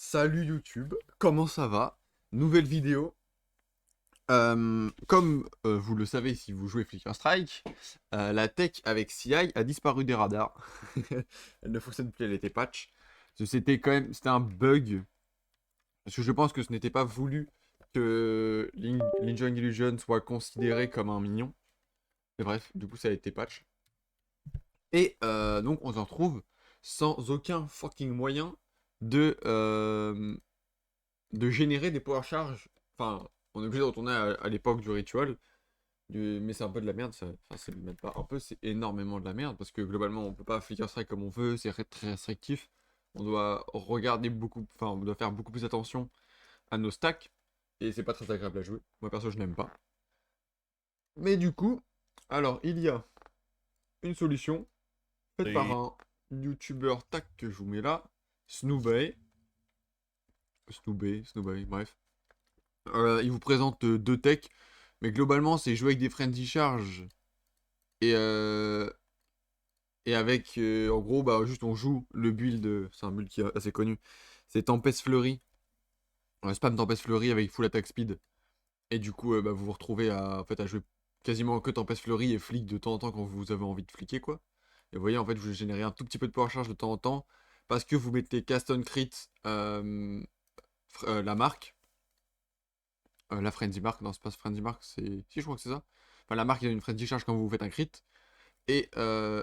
Salut YouTube, comment ça va? Nouvelle vidéo. Comme vous le savez si vous jouez Flicker Strike, la tech avec CI a disparu des radars. Elle ne fonctionne plus, elle était patch. C'était un bug. Parce que je pense que ce n'était pas voulu que Linjong Illusion soit considéré comme un minion. Mais bref, du coup ça a été patch. Et donc on se retrouve sans aucun fucking moyen de, de générer des power charges. Enfin, on est obligé de retourner à l'époque du rituel. Mais c'est un peu de la merde. Enfin, c'est même pas un peu, c'est énormément de la merde. Parce que globalement, on peut pas flicker strike comme on veut. C'est très restrictif. On doit regarder beaucoup. Enfin, on doit faire beaucoup plus attention à nos stacks. Et c'est pas très agréable à jouer. Moi, perso, je n'aime pas. Mais du coup, alors, il y a une solution faite par Oui. un YouTuber tac que je vous mets là. Snoobay. Snoobay, bref. Il vous présente deux techs. Mais globalement, c'est jouer avec des frenzy charge et, avec, en gros, bah, juste on joue le build, c'est un build qui est assez connu. C'est Tempest Fleury, spam Tempest Fleury avec full attack speed. Et du coup, bah, vous vous retrouvez en fait, à jouer quasiment que Tempest Fleury et flick de temps en temps quand vous avez envie de flicker, quoi. Et vous voyez, en fait, vous générez un tout petit peu de power charge de temps en temps parce que vous mettez cast on crit la marque. La Frenzy Mark, non, c'est pas Frenzy Mark, c'est. Si, je crois que c'est ça. Enfin, la marque, il y a une Frenzy Charge quand vous faites un crit. Et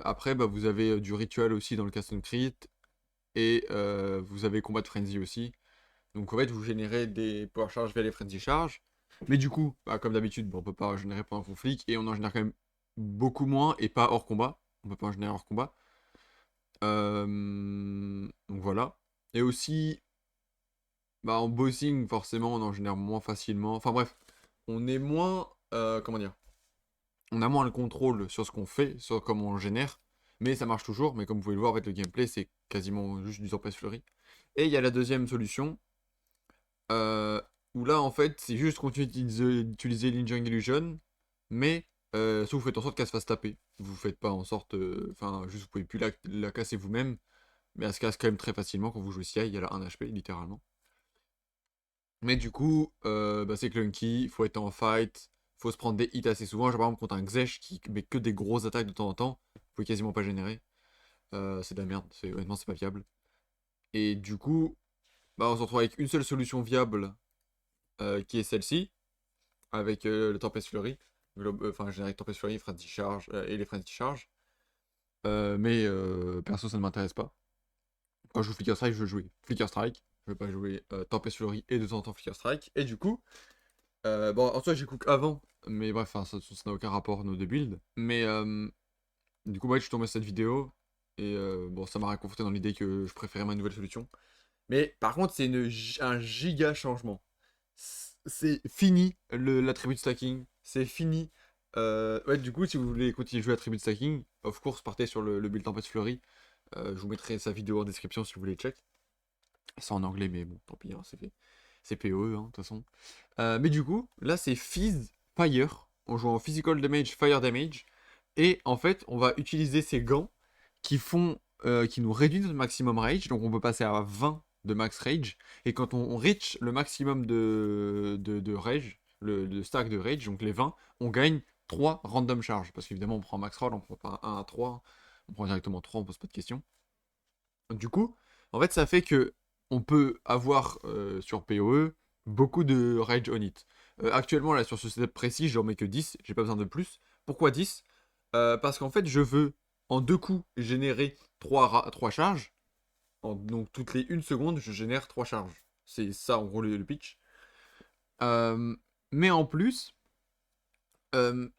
après, bah, vous avez du rituel aussi dans le cast on crit. Et vous avez combat de Frenzy aussi. Donc en fait, vous générez des power charge via les Frenzy Charge. Mais du coup, bah, comme d'habitude, bon, on peut pas en générer pendant qu'on flic. Et on en génère quand même beaucoup moins et pas hors combat. On peut pas en générer hors combat. Donc voilà. Et aussi, bah, en bossing, forcément, on en génère moins facilement. Enfin bref, on est moins. Comment dire? On a moins le contrôle sur ce qu'on fait, sur comment on génère. Mais ça marche toujours. Mais comme vous pouvez le voir, en fait, le gameplay, c'est quasiment juste du Tempest Fleury. Et il y a la deuxième solution. euh, où là, en fait, c'est juste continuer d'utiliser Linjang Illusion. Mais sauf vous faites en sorte qu'elle se fasse taper. Vous faites pas en sorte. Enfin, juste vous pouvez plus la casser vous-même. Mais elle se casse quand même très facilement quand vous jouez CI. Il y a là 1 HP, littéralement. Mais du coup, bah, c'est clunky, faut être en fight, faut se prendre des hits assez souvent. Genre par exemple contre un Xesh qui met que des grosses attaques de temps en temps, vous pouvez quasiment pas générer. C'est de la merde, honnêtement c'est pas viable. Et du coup, bah, on se retrouve avec une seule solution viable qui est celle-ci, avec le Tempest Fury. Enfin, générer Tempest Fury, Frenzy Charge et les Frenzy Charge. Mais perso ça ne m'intéresse pas. Quand je joue Flicker Strike, je veux jouer Flicker Strike. Je veux pas jouer Tempest Fury et de temps en temps Flicker Strike. Et du coup, bon, en soi, j'ai cook avant, mais bref, enfin, ça n'a aucun rapport nos deux builds. Mais du coup, ouais, je suis tombé sur cette vidéo et bon, ça m'a réconforté dans l'idée que je préférais ma nouvelle solution. Mais par contre, c'est un giga changement. C'est fini l'attribut de stacking, c'est fini. Ouais, du coup, si vous voulez continuer de jouer attribut de stacking, of course, partez sur le build Tempest Fleury. Je vous mettrai sa vidéo en description si vous voulez check. C'est en anglais, mais bon, tant pis, hein, c'est fait. C'est PoE, hein, de toute façon. Mais du coup, là, c'est Fizz Fire. On joue en Physical Damage, Fire Damage. Et en fait, on va utiliser ces gants qui font, qui nous réduisent notre maximum rage. Donc, on peut passer à 20 de max rage. Et quand on reach le maximum de rage, le stack de rage, donc les 20, on gagne 3 random charges. Parce qu'évidemment, on prend max roll, on prend pas 1 à 3. On prend directement 3, on pose pas de questions. Du coup, en fait, ça fait que on peut avoir sur PoE beaucoup de rage on it. Actuellement, là, sur ce setup précis, j'en mets que 10, j'ai pas besoin de plus. Pourquoi 10? Parce qu'en fait, je veux en deux coups générer 3 charges. Donc, toutes les 1 seconde, je génère 3 charges. C'est ça, en gros, le pitch. Euh, mais en plus,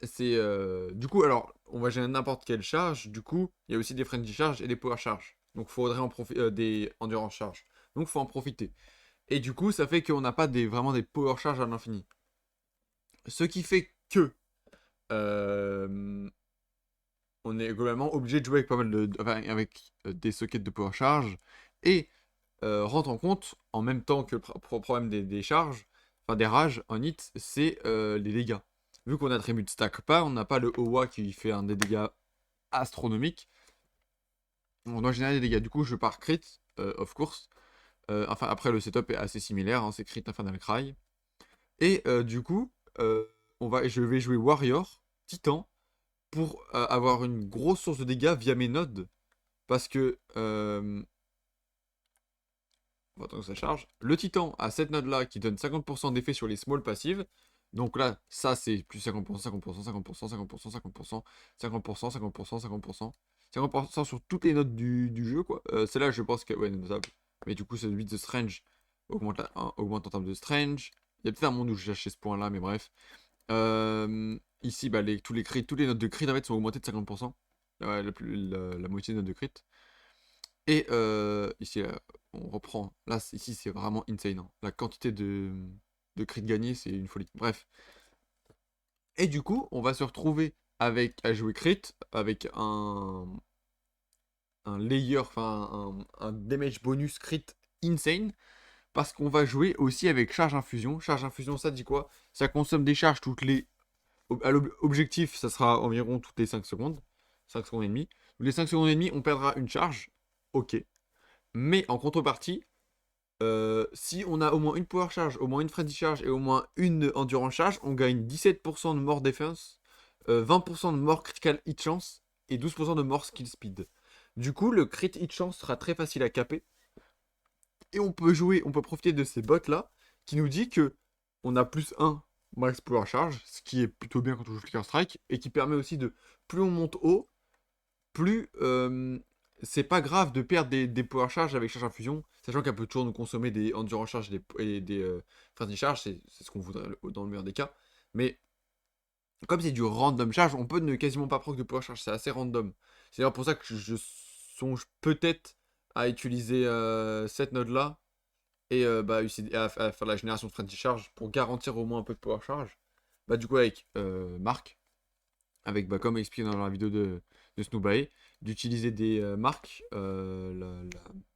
c'est. Du coup, alors, on va générer n'importe quelle charge. Du coup, il y a aussi des frenzy charge et des power charge. Donc, il faudrait en profiter. Des endurance charge. Donc, faut en profiter. Et du coup, ça fait qu'on n'a pas vraiment des power charge à l'infini. Ce qui fait que. euh, on est globalement obligé de jouer avec pas mal enfin, avec des sockets de power charge. Et rentre en compte, en même temps que le problème des charges, enfin des rages en hit, c'est les dégâts. Vu qu'on attribue de stack pas, on n'a pas le OA qui fait un des dégâts astronomiques. On doit générer des dégâts. Du coup, je pars crit, of course. Enfin, après, le setup est assez similaire, hein, c'est Crit Infernal Cry. Et du coup, je vais jouer Warrior, Titan, pour avoir une grosse source de dégâts via mes nodes. Parce que, on va attendre que ça charge. Le Titan a cette node-là qui donne 50% d'effet sur les small passives. Donc là, ça c'est plus 50%, 50%, 50%, 50%, 50%, 50%, 50%, 50%. 50% sur toutes les notes du jeu, quoi. Celle-là, je pense que, ouais, notable. Mais du coup, c'est 8 de Strange augmente en termes de Strange. Il y a peut-être un monde où j'ai cherché ce point-là, mais bref. Ici, bah, toutes les notes de crit en fait, sont augmentées de 50%. Ouais, la moitié des notes de crit. Et ici, là, on reprend. Là, ici, c'est vraiment insane, hein. La quantité de crit gagnés, c'est une folie. Bref. Et du coup, on va se retrouver à jouer crit avec un layer, enfin un damage bonus crit insane. Parce qu'on va jouer aussi avec charge infusion. Charge infusion, ça dit quoi? Ça consomme des charges toutes les. Objectif, ça sera environ toutes les 5 secondes. 5 secondes et demie. Toutes les 5 secondes et demie, on perdra une charge. Ok. Mais en contrepartie, si on a au moins une power charge, au moins une frenzy charge et au moins une endurance charge, on gagne 17% de more defense, 20% de more critical hit chance et 12% de more skill speed. Du coup, le crit hit chance sera très facile à caper. Et on peut profiter de ces bots là qui nous dit que on a plus 1 max power charge, ce qui est plutôt bien quand on joue Flicker Strike, et qui permet aussi de plus on monte haut, plus c'est pas grave de perdre des power charge avec charge infusion, sachant qu'elle peut toujours nous consommer des endurance charge et des frenzy charge, c'est ce qu'on voudrait dans le meilleur des cas. Mais comme c'est du random charge, on peut ne quasiment pas proc de power charge, c'est assez random. C'est d'ailleurs pour ça que je songe peut-être à utiliser cette node là et bah, à faire la génération de frenzy charge pour garantir au moins un peu de power charge. Bah, du coup, avec Marc, avec bah, comme expliqué dans la vidéo de Snowbae, d'utiliser des marques, la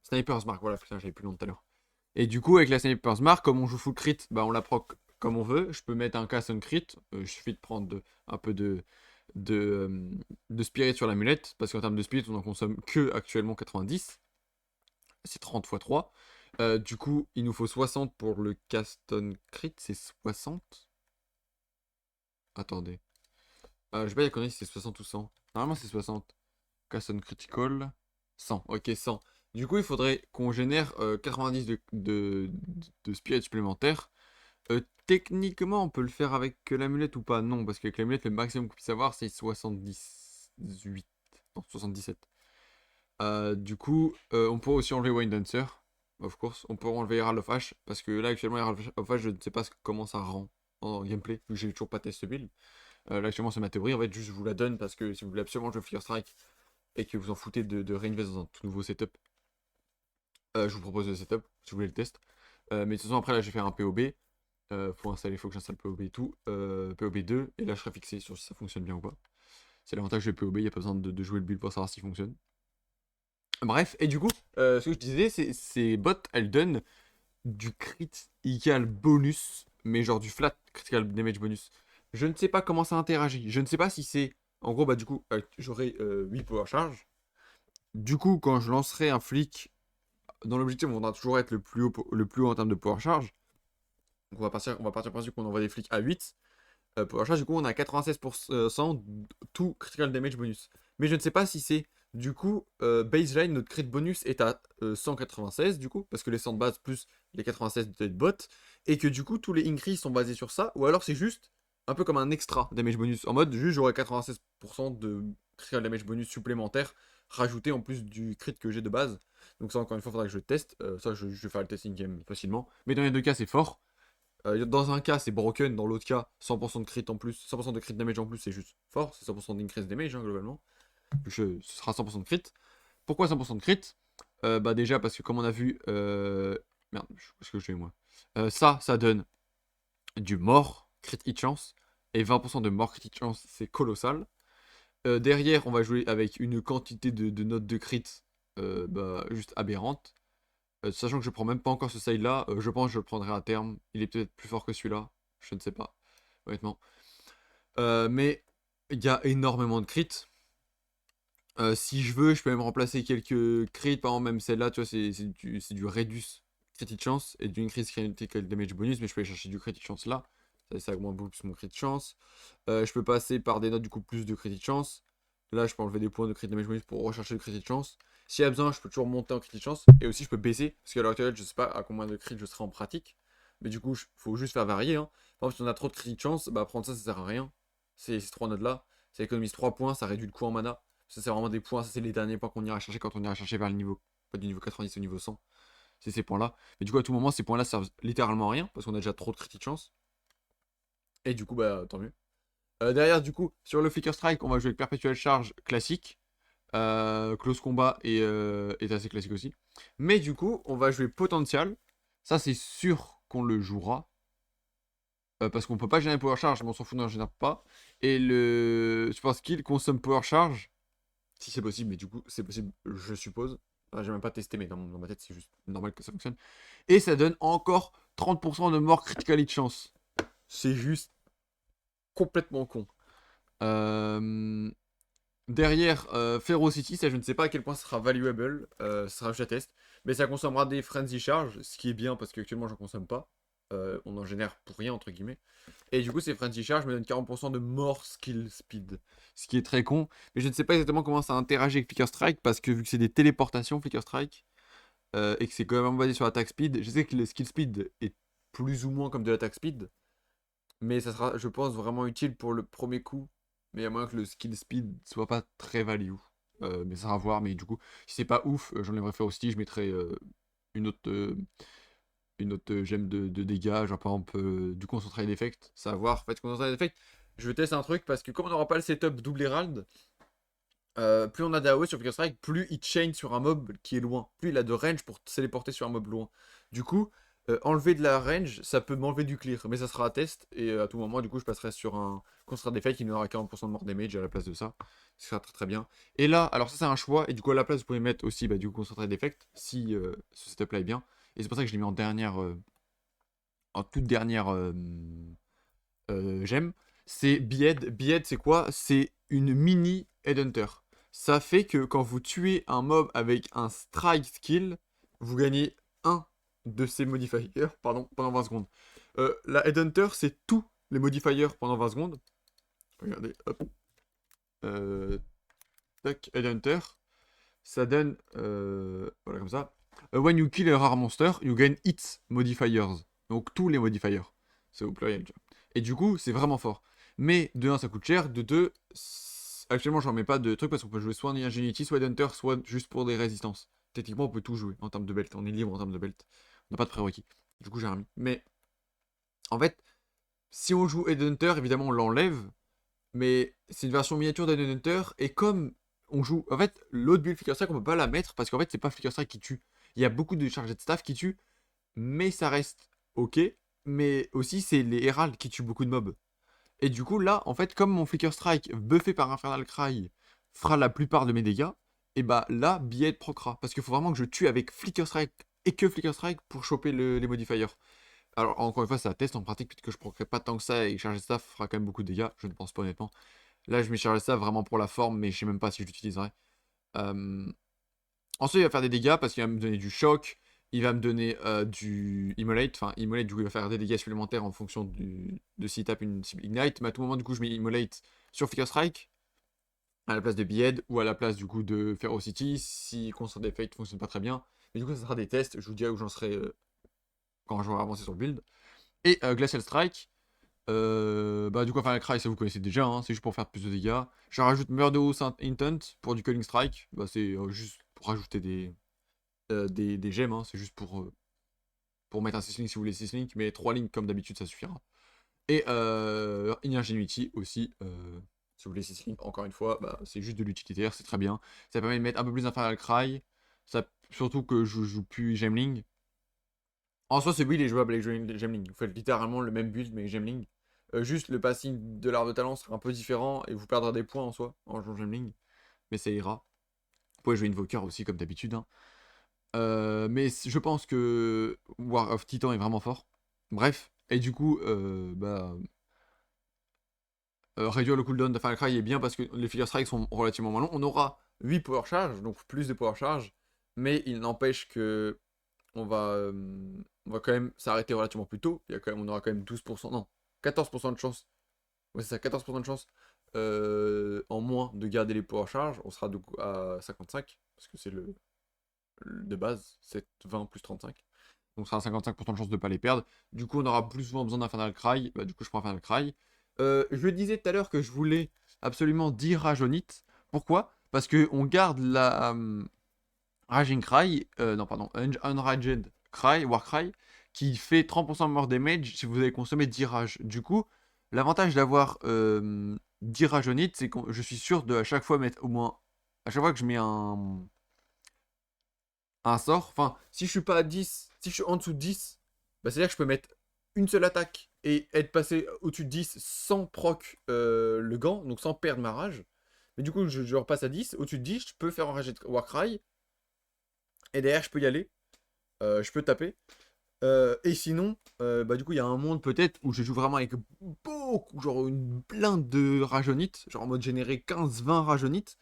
Sniper's Mark, voilà, putain, j'avais plus le nom tout à l'heure. Et du coup, avec la Sniper's Mark, comme on joue full crit, bah, on la proc comme on veut. Je peux mettre un cast on crit, il suffit de prendre un peu de, euh, de spirit sur l'amulette, parce qu'en termes de spirit, on en consomme que actuellement 90. C'est 30 x 3. Du coup, il nous faut 60 pour le Caston Crit, c'est 60. Attendez. Je sais pas, il y a conneries si c'est 60 ou 100. Normalement, c'est 60. Caston Critical, 100. Ok, 100. Du coup, il faudrait qu'on génère 90 de spirit supplémentaires. Techniquement, on peut le faire avec l'amulette ou pas? Non, parce qu'avec l'amulette, le maximum qu'on puisse avoir, c'est 78. Non, 77. Du coup, on peut aussi enlever Wine Dancer, of course. On peut enlever Herald of Ash, parce que là, actuellement, Herald of Ash, je ne sais pas comment ça rend en gameplay, vu que j'ai toujours pas testé build. Là, actuellement, c'est ma théorie. En fait, juste, je vous la donne parce que si vous voulez absolument jouer Flicker Strike et que vous en foutez de réinvest dans un tout nouveau setup, je vous propose le setup, si vous voulez le test. Mais de toute façon, après, là, j'ai fait un POB. Faut que j'installe POB et tout. POB 2, et là, je serai fixé sur si ça fonctionne bien ou pas. C'est l'avantage de POB, il n'y a pas besoin de jouer le build pour savoir s'il fonctionne. Bref, et du coup, ce que je disais, ces bots, elles donnent du critical bonus, mais genre du flat critical damage bonus. Je ne sais pas comment ça interagit. Je ne sais pas si c'est. En gros, bah, du coup, j'aurai 8 power charge. Du coup, quand je lancerai un flic, dans l'objectif, on va toujours être le plus haut en termes de power charge. Donc, on va partir du principe qu'on envoie des flics à 8. Power charge, du coup, on a 96% tout critical damage bonus. Mais je ne sais pas si c'est. Du coup, baseline, notre crit bonus est à 196, du coup, parce que les 100 de base plus les 96 de bot, et que du coup, tous les increase sont basés sur ça, ou alors c'est juste un peu comme un extra damage bonus, en mode juste j'aurai 96% de critical damage bonus supplémentaire rajouté en plus du crit que j'ai de base. Donc ça, encore une fois, il faudra que je le teste. Ça, je vais faire le testing game facilement. Mais dans les deux cas, c'est fort. Dans un cas, c'est broken, dans l'autre cas, 100% de crit en plus, 100% de crit damage en plus, c'est juste fort, c'est 100% d'increase damage hein, globalement. Ce sera 100% de crit. Pourquoi 100% de crit? Bah déjà parce que comme on a vu, merde, où est-ce que je vais moi? Ça donne du mort, crit hit chance, et 20% de mort crit hit chance, c'est colossal. Derrière, on va jouer avec une quantité de notes de crit bah, juste aberrante. Sachant que je prends même pas encore ce side là, je pense que je le prendrai à terme. Il est peut-être plus fort que celui-là, je ne sais pas, honnêtement. Mais il y a énormément de crits. Si je veux, je peux même remplacer quelques crits, par exemple, même celle-là, tu vois, c'est du Redus critique chance et d'une critical damage bonus, mais je peux aller chercher du critique chance là. Ça augmente beaucoup plus mon critique chance. Je peux passer par des notes du coup plus de critique chance. Là, je peux enlever des points de critique damage bonus pour rechercher le critique chance. S'il y a besoin, je peux toujours monter en critique chance. Et aussi, je peux baisser. Parce qu'à l'heure actuelle, je sais pas à combien de crits je serai en pratique. Mais du coup, il faut juste faire varier. Hein. Par exemple, si on a trop de critique chance, bah prendre ça, ça sert à rien. Ces 3 notes là. Ça économise 3 points, ça réduit le coût en mana. Ça, c'est vraiment des points. Ça, c'est les derniers points qu'on ira chercher quand on ira chercher vers le niveau. Pas du niveau 90 au niveau 100. C'est ces points-là. Mais du coup, à tout moment, ces points-là servent littéralement à rien. Parce qu'on a déjà trop de critique chance. Et du coup, bah tant mieux. Derrière, du coup, sur le Flicker Strike, on va jouer avec Perpetual Charge classique. Close Combat est assez classique aussi. Mais du coup, on va jouer Potential. Ça, c'est sûr qu'on le jouera. Parce qu'on peut pas générer Power Charge, mais on s'en fout, on ne génère pas. Et le Super Skill consomme Power Charge. Si c'est possible, mais du coup, c'est possible, je suppose. Enfin, j'ai même pas testé, mais dans ma tête, c'est juste normal que ça fonctionne. Et ça donne encore 30% de mort critical hit chance. C'est juste complètement con. Derrière Ferocity, ça je ne sais pas à quel point ça sera valuable, ça sera juste à test, mais ça consommera des Frenzy Charge, ce qui est bien parce qu'actuellement j'en consomme pas, on en génère pour rien entre guillemets, et du coup ces Frenzy Charge me donnent 40% de more skill speed, ce qui est très con, mais je ne sais pas exactement comment ça interagit avec Flicker Strike, parce que vu que c'est des téléportations Flicker Strike, et que c'est quand même basé sur l'attaque speed, je sais que le skill speed est plus ou moins comme de l'attaque speed, mais ça sera, je pense, vraiment utile pour le premier coup. Mais à moins que le skill speed soit pas très value. Mais ça va à voir. Mais du coup, si c'est pas ouf, j'enlèverai Ferocity. Je mettrai une autre, gemme de dégâts. Genre par exemple du concentré d'effect. Ça va voir. En fait, concentré d'effect, je teste un truc parce que comme on n'aura pas le setup double Herald, plus on a d'AOE sur Flicker Strike, plus il chain sur un mob qui est loin. Plus il a de range pour se téléporter sur un mob loin. Du coup, enlever de la range, ça peut m'enlever du clear. Mais ça sera à test. Et à tout moment, du coup, je passerai sur un Concentrate d'effect qui nous aura 40% de mort damage à la place de ça. Ce sera très très bien. Et là, alors ça c'est un choix. Et du coup, à la place, vous pouvez mettre aussi du coup Concentrate d'effect si ce setup là est bien. Et c'est pour ça que je l'ai mis en dernière. En toute dernière gemme. C'est Behead. Behead, c'est quoi? C'est une mini Headhunter. Ça fait que quand vous tuez un mob avec un strike skill, vous gagnez un de ces modifiers pardon, pendant 20 secondes. La Headhunter, c'est tous les modifiers pendant 20 secondes. Regardez, hop. Tac, Headhunter. Ça donne, voilà comme ça. When you kill a rare monster, you gain its modifiers. Donc tous les modifiers. C'est au pluriel, tu vois. Et du coup, c'est vraiment fort. Mais de 1, ça coûte cher. De 2, actuellement, j'en mets pas de trucs parce qu'on peut jouer soit en Ingenuity, soit Hunter, soit juste pour des résistances. Techniquement, on peut tout jouer en termes de belt. On est libre en termes de belt. On n'a pas de prérequis. Du coup, j'ai remis. Mais en fait, si on joue Headhunter, évidemment, on l'enlève. Mais c'est une version miniature d'Headhunter. Et comme on joue. En fait, l'autre build Flicker Strike, on peut pas la mettre parce qu'en fait, c'est pas Flicker Strike qui tue. Il y a beaucoup de chargés de staff qui tuent. Mais ça reste ok. Mais aussi, c'est les Herald qui tuent beaucoup de mobs. Et du coup, là, en fait, comme mon Flicker Strike buffé par Infernal Cry fera la plupart de mes dégâts, et bah là, Behead procra. Parce qu'il faut vraiment que je tue avec Flicker Strike et que Flicker Strike pour choper les modifiers. Alors, encore une fois, ça teste en pratique, puisque je proquerai pas tant que ça et charger staff fera quand même beaucoup de dégâts. Je ne pense pas honnêtement. Là, je mets charger staff vraiment pour la forme, mais je sais même pas si je l'utiliserai. Ensuite, il va faire des dégâts parce qu'il va me donner du choc. Il va me donner du Immolate. Enfin, Immolate, du coup, il va faire des dégâts supplémentaires en fonction de s'il tape une cible Ignite. Mais à tout moment, du coup, je mets Immolate sur Flicker Strike à la place de Behead ou à la place, du coup, de Ferocity si Constant Effect fonctionne pas très bien. Mais du coup, ça sera des tests. Je vous dirai où j'en serai quand je vais avancer sur le build. Et Glacial Strike. Du coup, Infernal Cry, ça vous connaissez déjà, hein, c'est juste pour faire plus de dégâts. Je rajoute Murderous Intent pour du Culling Strike. Bah, c'est juste pour rajouter des gemmes, hein, c'est juste pour mettre un 6 link si vous voulez 6 link, mais 3 links comme d'habitude ça suffira. Et Ingenuity aussi, si vous voulez 6 link, encore une fois, bah, c'est juste de l'utilitaire, c'est très bien. Ça permet de mettre un peu plus d'Infernal Cry, surtout que je joue plus Gemling. En soi, ce build est jouable avec Gemling. Vous faites littéralement le même build mais avec Gemling. Juste le passing de l'arbre de talent sera un peu différent et vous perdrez des points en soi en jouant Gemling. Mais ça ira. Vous pouvez jouer Invoker aussi comme d'habitude. Hein. Mais je pense que War of Titan est vraiment fort. Bref, et du coup, réduire le cooldown de Far Cry est bien parce que les figure strikes sont relativement moins longs. On aura 8 power charge, donc plus de power charge, mais il n'empêche que on va quand même s'arrêter relativement plus tôt. On aura quand même 12%, non, 14% de chance. Ouais, c'est ça, 14% de chance en moins de garder les power charge. On sera du coup à 55, parce que c'est de base, c'est 20 plus 35. Donc, ça sera 55% de chance de ne pas les perdre. Du coup, on aura plus souvent besoin d'Infernal Cry. Bah, du coup, je prends Infernal Cry. Je disais tout à l'heure que je voulais absolument 10 Rajonite. Pourquoi? Parce que on garde la Raging Cry, non, pardon, Unraged Cry, Warcry, qui fait 30% de more damage si vous avez consommé 10 rages. Du coup, l'avantage d'avoir 10 Rajonite, c'est que je suis sûr de à chaque fois mettre au moins. À chaque fois que je mets un sort. Enfin, si je suis pas à 10, si je suis en dessous de 10, bah, c'est-à-dire que je peux mettre une seule attaque et être passé au-dessus de 10 sans proc le gant, donc sans perdre ma rage. Mais du coup, je repasse à 10. Au-dessus de 10, je peux faire un rage de Warcry. Et derrière, je peux y aller. Je peux taper. Et sinon, bah, du coup, il y a un monde peut-être où je joue vraiment avec beaucoup, genre une blinde de rajonites, genre en mode générer 15-20 rajonites.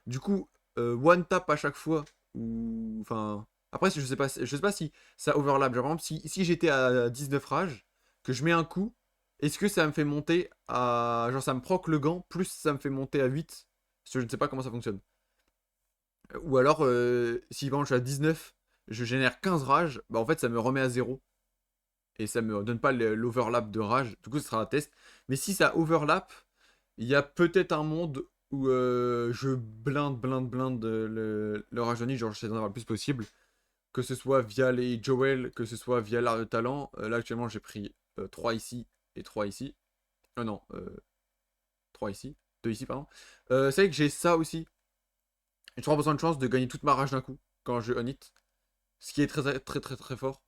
Du coup, one tap à chaque fois. Ou. Enfin. Après, je sais pas si ça overlap. Genre, par exemple, si j'étais à 19 rages, que je mets un coup, est-ce que ça me fait monter à. Genre, ça me proc le gant, plus ça me fait monter à 8. Parce que je ne sais pas comment ça fonctionne. Ou alors, si par exemple, je suis à 19, je génère 15 rages, bah en fait, ça me remet à 0. Et ça me donne pas l'overlap de rage. Du coup, ce sera un test. Mais si ça overlap, il y a peut-être un monde où je blinde le rajeuni, genre j'essaie d'en avoir le plus possible. Que ce soit via les Joel, que ce soit via l'art de talent. Là actuellement j'ai pris 3 ici et 3 ici. Non, 3 ici. 2 ici, pardon. C'est vrai que j'ai ça aussi. J'ai 3% de chance de gagner toute ma rage d'un coup quand je on hit. Ce qui est très fort.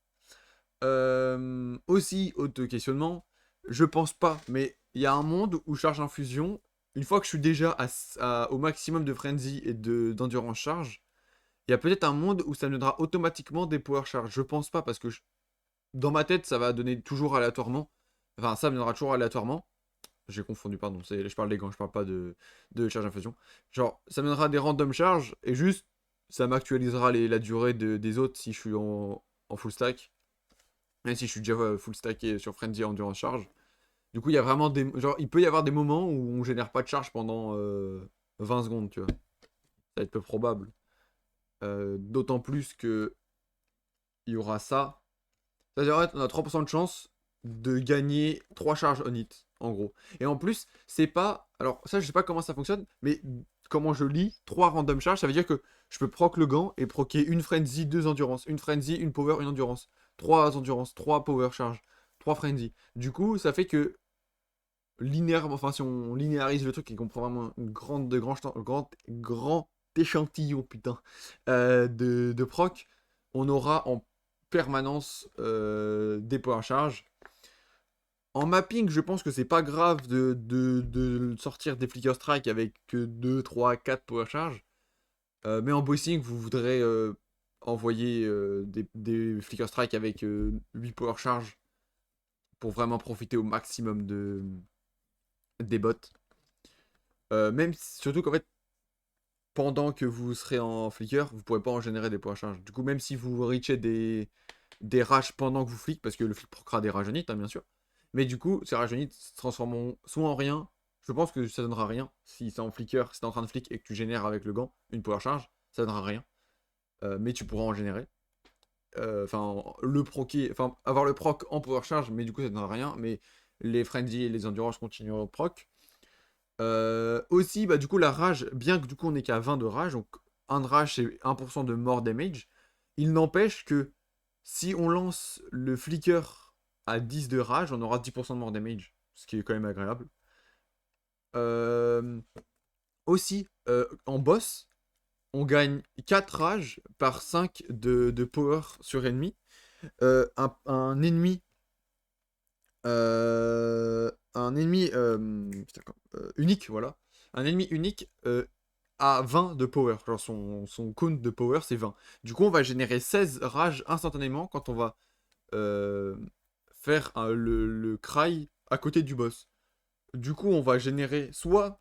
Aussi, autre questionnement, je pense pas, mais il y a un monde où charge infusion, une fois que je suis déjà au maximum de frenzy et d'endurance charge, il y a peut-être un monde où ça me donnera automatiquement des power charge. Je pense pas parce que dans ma tête, ça va donner toujours aléatoirement. Enfin, ça me donnera toujours aléatoirement. J'ai confondu, pardon. Je parle des gants, je parle pas de charge infusion. Genre, ça me donnera des random charges et juste, ça m'actualisera la durée des autres si je suis en full stack. Même si je suis déjà full stacké sur Frenzy Endurance Charge. Du coup, il y a vraiment des. Genre, il peut y avoir des moments où on génère pas de charge pendant 20 secondes, tu vois. Ça va être peu probable. D'autant plus que il y aura ça. C'est-à-dire, en fait, on a 3% de chance de gagner 3 charges on hit, en gros. Et en plus, c'est pas. Alors, ça, je sais pas comment ça fonctionne, mais comment je lis 3 random charges, ça veut dire que je peux proc le gant et proquer une frenzy, 2 endurance, une frenzy, une power, une endurance. 3 endurance, 3 power charge, 3 frenzy. Du coup, ça fait que linéairement, enfin si on linéarise le truc et qu'on prend vraiment une grand échantillon putain de proc, on aura en permanence des power charge. En mapping, je pense que c'est pas grave de sortir des flicker strike avec que 2, 3, 4 power charge. Mais en bossing, vous voudrez envoyer des flicker strike avec 8 power charge pour vraiment profiter au maximum des bots. Même surtout qu'en fait, pendant que vous serez en flicker, vous pourrez pas en générer des points charge. Du coup, même si vous reachez des rages pendant que vous flick, parce que le flick procra des rajonites, hein, bien sûr. Mais du coup, ces rajonites se transformeront soit en rien. Je pense que ça donnera rien. Si c'est en flicker, si t'es en train de flick et que tu génères avec le gant une power charge, ça donnera rien. Mais tu pourras en générer. Enfin, avoir le proc en power charge, mais du coup, ça donnera rien. Mais les frenzy et les endurance continueront au proc. Aussi, bah, du coup, la rage, bien que du coup on est qu'à 20 de rage, donc 1 de rage c'est 1% de mort damage, il n'empêche que si on lance le flicker à 10 de rage, on aura 10% de mort damage, ce qui est quand même agréable. Euh, Aussi, en boss, on gagne 4 rages par 5 de power sur ennemi. Un ennemi unique, voilà. Un ennemi unique a 20 de power. Genre son count de power, c'est 20. Du coup, on va générer 16 rages instantanément quand on va euh, faire le cry à côté du boss. Du coup, on va générer soit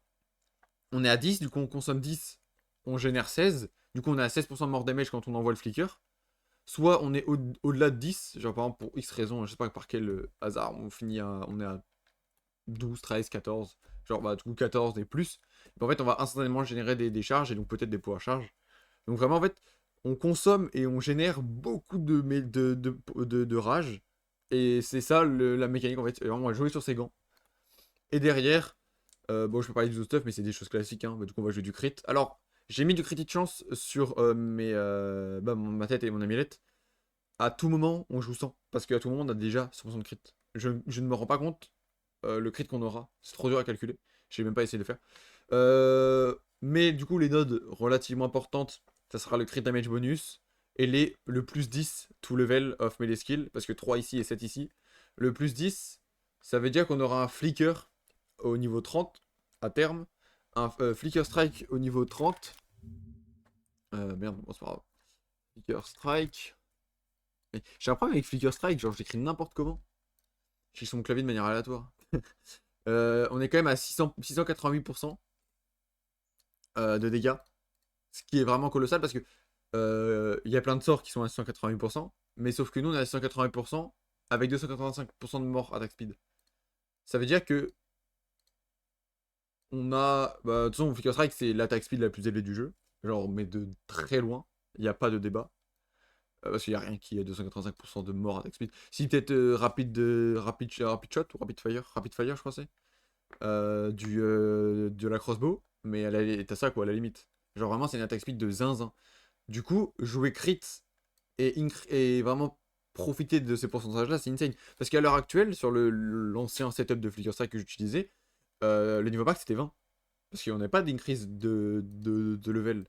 on est à 10, du coup on consomme 10, on génère 16. Du coup, on est à 16% de mort damage quand on envoie le flicker. soit on est au-delà de 10, genre par exemple pour X raison, je sais pas par quel hasard, on est à 12, 13, 14, genre bah du coup 14 et plus. Et en fait, on va instantanément générer des charges et donc peut-être des pouvoirs charges. Donc vraiment, en fait, on consomme et on génère beaucoup de rage. Et c'est ça la mécanique, en fait. Et vraiment, on va jouer sur ses gants. Et derrière, bon, je peux parler du stuff, mais c'est des choses classiques, hein. Bah, du coup, on va jouer du crit. Alors, j'ai mis du crit de chance sur ma tête et mon amulette. À tout moment, on joue sans. Parce qu'à tout moment, on a déjà 100% de crit. Je ne me rends pas compte le crit qu'on aura. C'est trop dur à calculer. J'ai même pas essayé de le faire. Mais du coup, les nodes relativement importantes, ça sera le crit damage bonus. Et le plus 10 to level of melee skill. Parce que 3 ici et 7 ici. Le plus 10, ça veut dire qu'on aura un flicker au niveau 30 à terme. Un flicker strike au niveau 30. Merde, bon, c'est pas grave. Flicker strike. Mais j'ai un problème avec flicker strike, genre j'écris n'importe comment. J'écris sur mon clavier de manière aléatoire. On est quand même à 688% de dégâts. Ce qui est vraiment colossal parce que il y a plein de sorts qui sont à 688%. Mais sauf que nous on est à 680% avec 285% de mort attack speed. Ça veut dire que on a. Bah, de toute façon, Flicker Strike c'est l'attack speed la plus élevée du jeu. Genre, mais de très loin. Il n'y a pas de débat. Parce qu'il n'y a rien qui est 285% de mort attack speed. Si peut-être rapid shot ou rapid fire je crois c'est. De la crossbow. Mais t'as ça quoi à la limite. Genre vraiment c'est une attack speed de zinzin. Du coup, jouer crit et vraiment profiter de ces pourcentages-là, c'est insane. Parce qu'à l'heure actuelle, sur l'ancien setup de Flicker Strike que j'utilisais, le niveau max c'était 20. Parce qu'on n'a pas d'increase de level.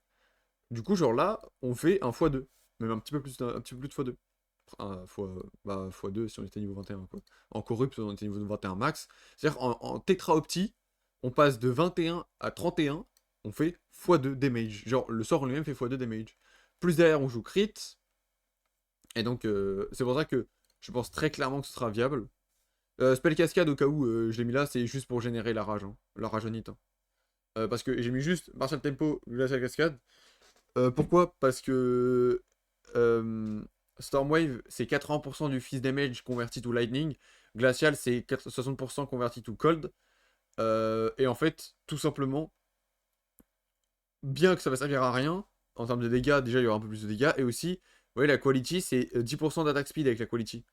Du coup, genre là, on fait un x2. Même un petit peu plus de x2. x2 si on était niveau 21, quoi. En corrupt, on était niveau 21 max. C'est-à-dire en Tetra Opti, on passe de 21 à 31, on fait x2 damage. Genre, le sort en lui-même fait x2 damage. Plus derrière, on joue crit. Et donc, c'est pour ça que je pense très clairement que ce sera viable. Spell Cascade, au cas où je l'ai mis là, c'est juste pour générer la rage. Hein. La rageonite. Hein. Parce que j'ai mis juste Martial Tempo, Glacial Cascade. Pourquoi? Parce que Stormwave, c'est 80% du Fizz Damage converti to Lightning. Glacial, c'est 60% converti to Cold. Et en fait, tout simplement, bien que ça va servir à rien, en termes de dégâts, déjà il y aura un peu plus de dégâts. Et aussi, vous voyez, la Quality, c'est 10% d'attaque speed avec la Quality.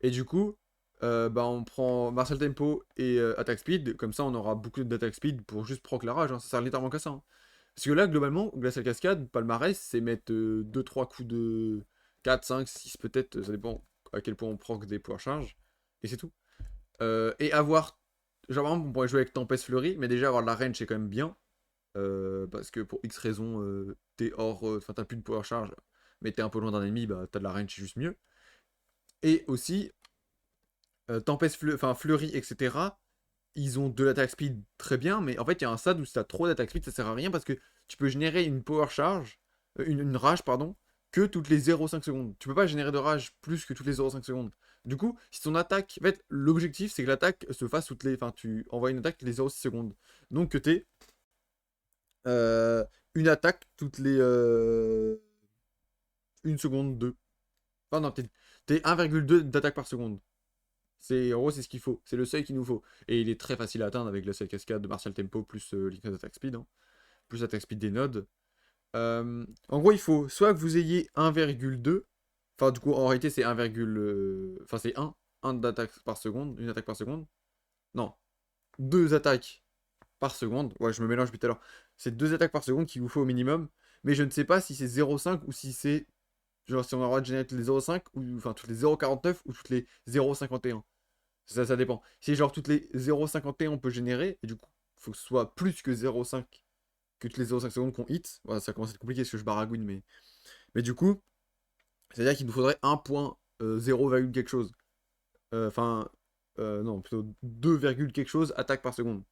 Et du coup, bah, on prend Martial Tempo et Attack Speed. Comme ça, on aura beaucoup d'attaque speed pour juste proc la rage. Hein. Ça sert littéralement qu'à ça. Hein. Parce que là, globalement, Glacial Cascade, palmarès, c'est mettre 2-3 coups de 4, 5, 6 peut-être, ça dépend à quel point on proc des pouvoirs charge. Et c'est tout. Et avoir. Genre, par exemple, on pourrait jouer avec Tempest Fleury, mais déjà avoir de la range, c'est quand même bien. Parce que pour X raisons, t'es hors. Enfin, t'as plus de pouvoir charge, mais t'es un peu loin d'un ennemi, bah t'as de la range, c'est juste mieux. Et aussi, Tempest Fleury, etc. Ils ont de l'attaque speed très bien, mais en fait, il y a un stade où si t'as trop d'attaque speed, ça sert à rien parce que tu peux générer une power charge, une rage, pardon, que toutes les 0,5 secondes. Tu peux pas générer de rage plus que toutes les 0,5 secondes. Du coup, si ton attaque. En fait, l'objectif, c'est que l'attaque se fasse toutes les. Enfin, tu envoies une attaque toutes les 0,6 secondes. Donc, que t'aies une attaque toutes les. 1 seconde, 2. Enfin, non, t'es 1,2 d'attaque par seconde. En gros, c'est ce qu'il faut. C'est le seuil qu'il nous faut. Et il est très facile à atteindre avec la seule cascade de Martial Tempo plus Liquid Attack Speed. Hein, plus Attack Speed des nodes. En gros, il faut soit que vous ayez 1,2. Enfin, du coup, en réalité, c'est 1, enfin, c'est 1 d'attaque par seconde. Une attaque par seconde. Non. 2 attaques par seconde. Ouais, je me mélange depuis tout à l'heure. C'est 2 attaques par seconde qu'il vous faut au minimum. Mais je ne sais pas si c'est 0,5 ou si c'est. Genre, si on a le droit de générer toutes les 0,5 ou. Enfin, toutes les 0,49 ou toutes les 0,51. Ça dépend. Si genre toutes les 0,51 on peut générer, et du coup, il faut que ce soit plus que 0,5 que toutes les 0,5 secondes qu'on hit. Voilà, ça commence à être compliqué parce que je baragouine, mais du coup, c'est-à-dire qu'il nous faudrait 1.0, quelque chose. Enfin, non, plutôt 2, quelque chose attaque par seconde.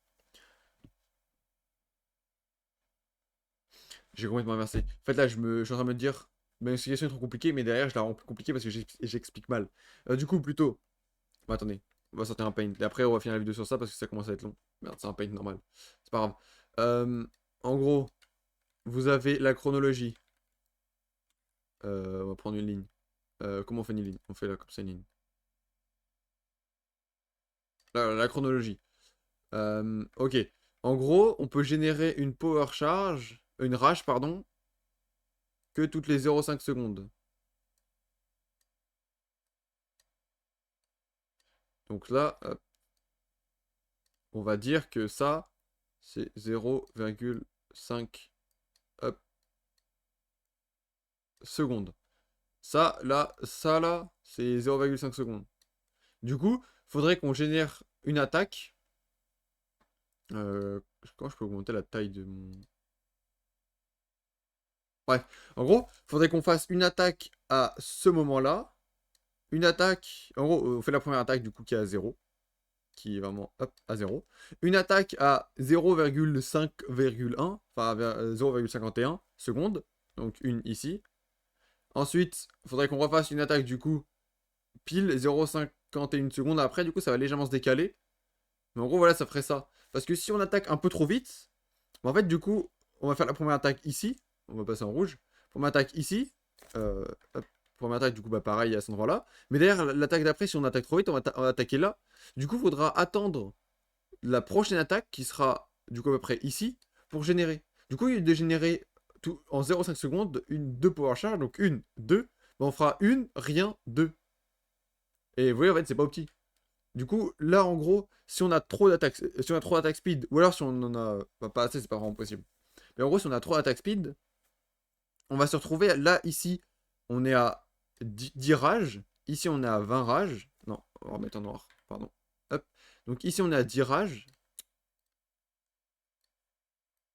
J'ai complètement inversé. En fait, là, je suis en train de me dire, ma explication est trop compliquée, mais derrière, je la rends plus compliquée parce que j'explique mal. Du coup, plutôt. Bon, attendez, on va sortir un paint. Et après, on va finir la vidéo sur ça parce que ça commence à être long. Merde, c'est un paint normal. C'est pas grave. En gros, vous avez la chronologie. On va prendre une ligne. Comment on fait une ligne? On fait là, comme ça, une ligne. La chronologie. Ok. En gros, on peut générer une power charge, une rage, pardon, que toutes les 0,5 secondes. Donc là, hop, on va dire que ça, c'est 0,5 secondes. Ça là, c'est 0,5 secondes. Du coup, faudrait qu'on génère une attaque. Quand je peux augmenter la taille de mon... Bref, en gros, faudrait qu'on fasse une attaque à ce moment-là. Une attaque... En gros, on fait la première attaque du coup qui est à 0. Qui est vraiment hop, à 0. Une attaque à 0,5,1. Enfin, 0,51 secondes. Donc une ici. Ensuite, il faudrait qu'on refasse une attaque du coup pile 0,51 secondes après. Du coup, ça va légèrement se décaler. Mais en gros, voilà, ça ferait ça. Parce que si on attaque un peu trop vite, en fait, du coup, on va faire la première attaque ici. On va passer en rouge. Première attaque ici. Hop. Première attaque, du coup, bah pareil à cet endroit-là. Mais derrière, l'attaque d'après, si on attaque trop vite, on va attaquer là. Du coup, il faudra attendre la prochaine attaque qui sera, du coup, à peu près ici pour générer. Du coup, il est de générer tout, en 0,5 secondes deux power charge. Donc une, deux. Bah, on fera une, rien, deux. Et vous voyez, en fait, c'est pas opti. Du coup, là, en gros, si on a trop d'attaque speed, ou alors si on en a pas assez, c'est pas vraiment possible. Mais en gros, si on a trop d'attaque speed, on va se retrouver là, ici, on est à 10 rages. Ici, on est à 20 rages. Non, on va remettre en noir, pardon. Hop. Donc ici, on est à 10 rages.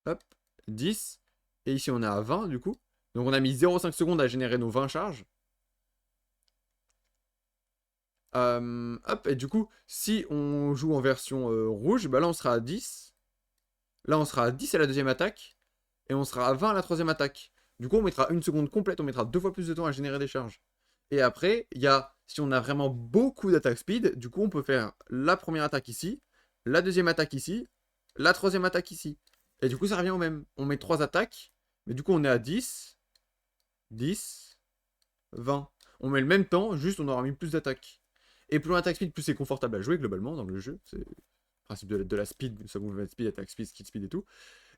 Hop, 10. Et ici, on est à 20, du coup. Donc on a mis 0,5 secondes à générer nos 20 charges. Hop, et du coup, si on joue en version rouge, bah là, on sera à 10. Là, on sera à 10 à la deuxième attaque. Et on sera à 20 à la troisième attaque. Du coup, on mettra une seconde complète, on mettra deux fois plus de temps à générer des charges. Et après, il y a, si on a vraiment beaucoup d'attaque speed, du coup, on peut faire la première attaque ici, la deuxième attaque ici, la troisième attaque ici. Et du coup, ça revient au même. On met trois attaques, mais du coup, on est à 10, 10, 20. On met le même temps, juste on aura mis plus d'attaques. Et plus l'attaque speed, plus c'est confortable à jouer globalement dans le jeu. C'est le principe de la speed, ça movement speed, attack speed, skill speed et tout.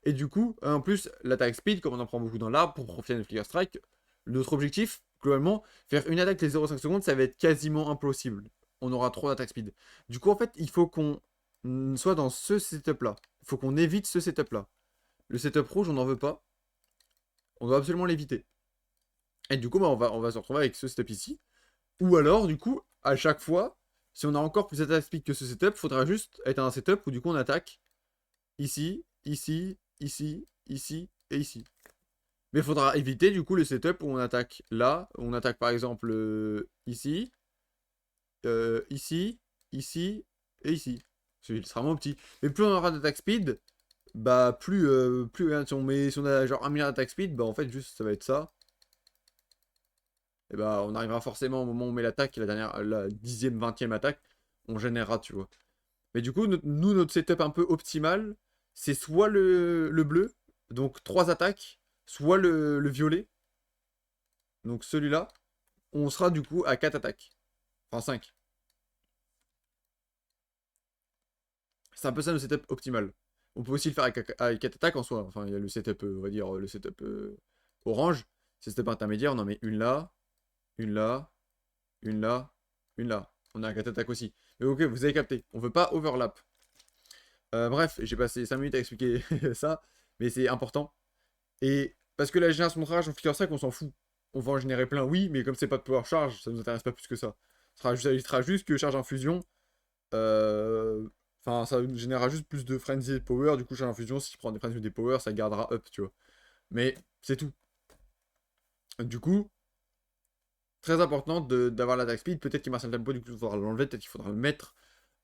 Et du coup, en plus, l'attaque speed, comme on en prend beaucoup dans l'arbre pour profiter de Flicker Strike, notre objectif, globalement, faire une attaque les 0,5 secondes, ça va être quasiment impossible. On aura trop d'attaque speed. Du coup, en fait, il faut qu'on soit dans ce setup-là. Il faut qu'on évite ce setup-là. Le setup rouge, on n'en veut pas. On doit absolument l'éviter. Et du coup, bah, on va se retrouver avec ce setup ici. Ou alors, du coup, à chaque fois, si on a encore plus d'attaque speed que ce setup, il faudra juste être un setup où du coup on attaque ici, ici, ici, ici et ici. Mais il faudra éviter du coup le setup où on attaque là, où on attaque par exemple ici, ici, ici et ici. C'est extrêmement petit. Mais plus on aura d'attaque speed, bah plus hein, si on a genre 1 milliard d'attaque speed, bah en fait juste ça va être ça. Et bah on arrivera forcément au moment où on met l'attaque, la dixième, vingtième attaque, on générera, tu vois. Mais du coup, nous, notre setup un peu optimal, c'est soit le bleu, donc 3 attaques, soit le violet, donc celui-là. On sera du coup à 4 attaques. Enfin 5. C'est un peu ça le setup optimal. On peut aussi le faire avec 4 attaques en soi. Enfin, il y a le setup, on va dire, le setup orange. C'est setup intermédiaire, on en met une là, une là, une là, une là. On a 4 attaques aussi. Mais ok, vous avez capté. On veut pas overlap. Bref, j'ai passé 5 minutes à expliquer ça, mais c'est important. Et parce que la génération de rage, on figure ça qu'on s'en fout. On va en générer plein, oui, mais comme c'est pas de power charge, ça nous intéresse pas plus que ça. Ça sera juste que charge infusion. euh, Enfin, ça générera juste plus de frenzy et de power. Du coup, charge infusion, si tu prends des frenzy ou des power, ça gardera up, tu vois. Mais c'est tout. Du coup, très important d'avoir l'attack speed. Peut-être qu'il Marcel Tempo, du coup, il faudra l'enlever. Peut-être qu'il faudra le mettre.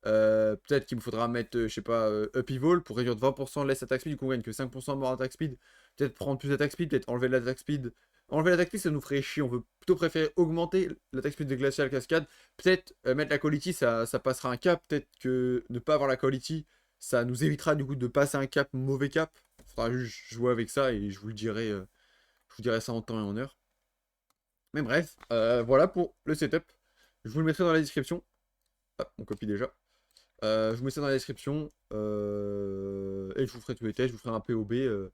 Peut-être qu'il me faudra mettre, je sais pas, up evil pour réduire de 20% less attack speed, du coup on gagne que 5% more attack speed. Peut-être prendre plus d'attack speed, peut-être enlever l'attack speed. Enlever l'attack speed, ça nous ferait chier. On veut plutôt préférer augmenter l'attack speed de Glacial Cascade. Peut-être mettre la quality, ça passera un cap. Peut-être que ne pas avoir la quality, ça nous évitera du coup de passer un cap, mauvais cap. Faudra juste jouer avec ça et je vous dirai ça en temps et en heure. Mais bref, voilà pour le setup. Je vous le mettrai dans la description. Ah, on copie déjà. Je vous mets ça dans la description. Et je vous ferai tous les tests, je vous ferai un POB. Je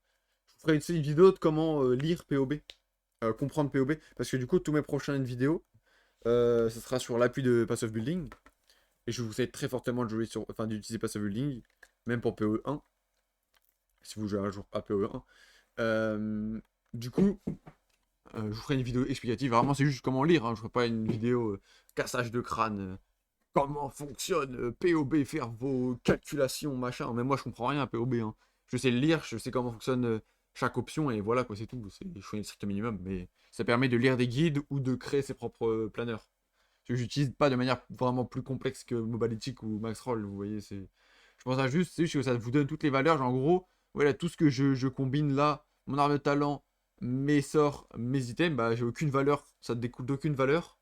vous ferai une vidéo de comment lire POB, comprendre POB. Parce que du coup, tous mes prochaines vidéos, ce sera sur l'appui de Passive Building. Et je vous conseille très fortement de jouer sur, enfin, d'utiliser Passive Building, même pour PoE1, si vous jouez un jour à PoE1. Du coup, je vous ferai une vidéo explicative. Vraiment, c'est juste comment lire. Hein. Je ne ferai pas une vidéo cassage de crâne. Comment fonctionne POB, faire vos calculations, machin. Mais moi, je comprends rien à POB. Hein. Je sais le lire, je sais comment fonctionne chaque option, et voilà, quoi, c'est tout. Je fais le strict minimum, mais ça permet de lire des guides ou de créer ses propres planeurs. Que j'utilise pas de manière vraiment plus complexe que Mobalytic ou Maxroll, vous voyez, c'est... Je pense à juste, c'est juste que ça vous donne toutes les valeurs, genre, en gros, voilà, tout ce que je combine là, mon arme de talent, mes sorts, mes items, bah j'ai aucune valeur, ça ne découle d'aucune valeur,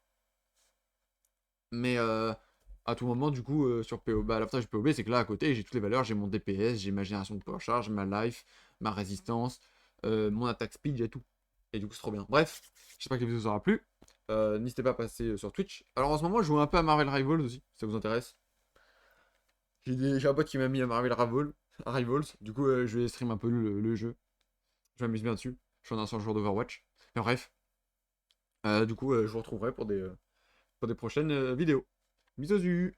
mais à tout moment, du coup, sur PO, bah, l'avantage du POB, c'est que là, à côté, j'ai toutes les valeurs, j'ai mon DPS, j'ai ma génération de power charge, ma life, ma résistance, mon attaque speed, j'ai tout. Et du coup, c'est trop bien. Bref, j'espère que la vidéo vous aura plu. N'hésitez pas à passer sur Twitch. Alors en ce moment, je joue un peu à Marvel Rivals aussi, si ça vous intéresse. J'ai un pote qui m'a mis à Marvel Rivals. Du coup, je vais stream un peu le jeu. Je m'amuse bien dessus. Je suis un ancien joueur d'Overwatch. Mais bref, du coup, je vous retrouverai pour des prochaines vidéos. Bisous.